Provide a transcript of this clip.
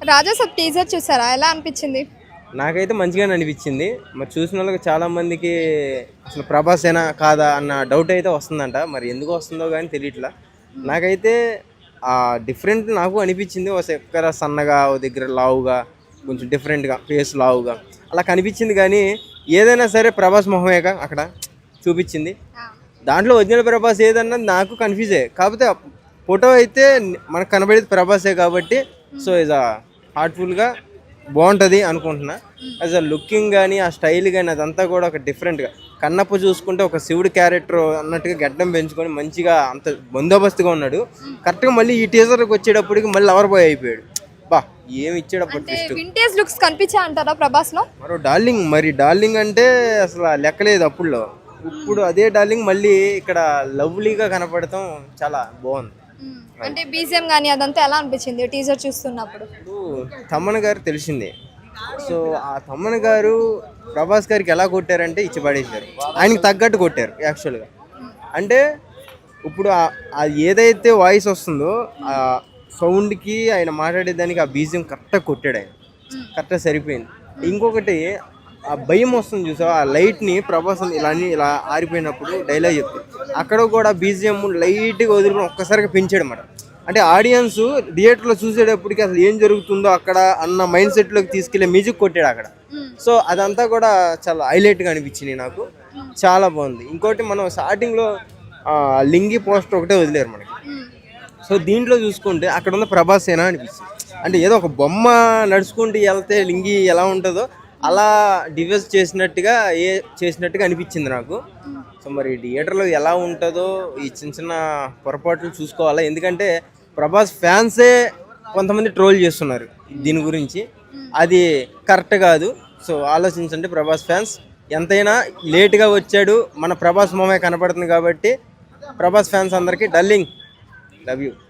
Raja Saab teaser చూసారా? ఎలా అనిపించింది? నాకైతే మంచిగానే అనిపించింది. మరి చూసిన వాళ్ళకి చాలా మందికి అసలు ప్రభాసేనా కాదా అన్న డౌట్ అయితే వస్తుందంట. మరి ఎందుకు వస్తుందో కానీ తెలియట్లా. నాకైతే డిఫరెంట్ నాకు అనిపించింది. ఒక దగ్గర సన్నగా, ఓ దగ్గర లావుగా, కొంచెం డిఫరెంట్గా ఫేస్ లావుగా అలా కనిపించింది. కానీ ఏదైనా సరే ప్రభాస్ మొహమేగా అక్కడ చూపించింది. దాంట్లో ఒరిజినల్ ప్రభాస్ ఏదన్నది నాకు కన్ఫ్యూజే. కాకపోతే ఫోటో అయితే మనకు కనబడేది ప్రభాసే కాబట్టి సో ఇస్ హార్ట్ఫుల్గా బాగుంటుంది అనుకుంటున్నా. యాజ్ అ లుకింగ్ కానీ ఆ స్టైల్ కానీ అదంతా కూడా ఒక డిఫరెంట్గా కన్నప్ప చూసుకుంటే ఒక శివుడు క్యారెక్టర్ అన్నట్టుగా గడ్డం పెంచుకొని మంచిగా అంత బందోబస్తుగా ఉన్నాడు. కరెక్ట్గా మళ్ళీ ఈ టీజర్కి వచ్చేటప్పటికి మళ్ళీ లవర్ బాయ్ అయిపోయాడు. బా ఏమి ఇచ్చాడు అప్పుడు ట్విస్ట్. వింటేజ్ లుక్స్ కనిపించా అంటారా ప్రభాస్ లో? మరో డార్లింగ్, మరి డార్లింగ్ అంటే అసలు లెక్కలేదు అప్పుడులో. ఇప్పుడు అదే డార్లింగ్ మళ్ళీ ఇక్కడ లవ్లీగా కనపడటం చాలా బాగుంది. అంటే బీజిఎం కానీ అదంతా ఎలా అనిపించింది టీజర్ చూస్తున్నప్పుడు? తమ్మన్ గారు తెలిసిందే. సో ఆ తమ్మన్ గారు ప్రభాస్ గారికి ఎలా కొట్టారంటే ఇచ్చి పడేశారు. ఆయనకి తగ్గట్టు కొట్టారు యాక్చువల్గా. అంటే ఇప్పుడు ఏదైతే వాయిస్ వస్తుందో ఆ సౌండ్కి ఆయన మాట్లాడేదానికి ఆ బీజిఎం కరెక్ట్గా కొట్టాడు ఆయన. కరెక్ట్గా సరిపోయింది. ఇంకొకటి ఆ భయం వస్తుంది చూసా, ఆ లైట్ని ప్రభాస్ ఇలా ఆరిపోయినప్పుడు డైలాగ్ చెప్తాడు. అక్కడ కూడా బీజిఎం లైట్గా వదులుకొని ఒక్కసారిగా పెంచాడు అన్నమాట. అంటే ఆడియన్స్ థియేటర్లో చూసేటప్పటికి అసలు ఏం జరుగుతుందో అక్కడ అన్న మైండ్ సెట్లోకి తీసుకెళ్లే మ్యూజిక్ కొట్టాడు అక్కడ. సో అదంతా కూడా చాలా హైలైట్గా అనిపించింది నాకు. చాలా బాగుంది. ఇంకోటి మనం స్టార్టింగ్లో లింగి పోస్టర్ ఒకటే వదిలేరు మనకి. సో దీంట్లో చూసుకుంటే అక్కడ ఉన్న ప్రభాసేనా అనిపిస్తుంది. అంటే ఏదో ఒక బొమ్మ నడుచుకుంటూ వెళ్తే లింగి ఎలా ఉంటుందో అలా డివైస్ చేసినట్టుగా అనిపించింది నాకు. సో మరి థియేటర్లో ఎలా ఉంటుందో ఈ చిన్న చిన్న పొరపాట్లు చూసుకోవాలా. ఎందుకంటే ప్రభాస్ ఫ్యాన్సే కొంతమంది ట్రోల్ చేస్తున్నారు దీని గురించి. అది కరెక్ట్ కాదు. సో ఆలోచించండి ప్రభాస్ ఫ్యాన్స్. ఎంతైనా లేట్గా వచ్చాడు, మన ప్రభాస్ మొహమే కనపడుతుంది కాబట్టి ప్రభాస్ ఫ్యాన్స్ అందరికీ డార్లింగ్, లవ్ యూ.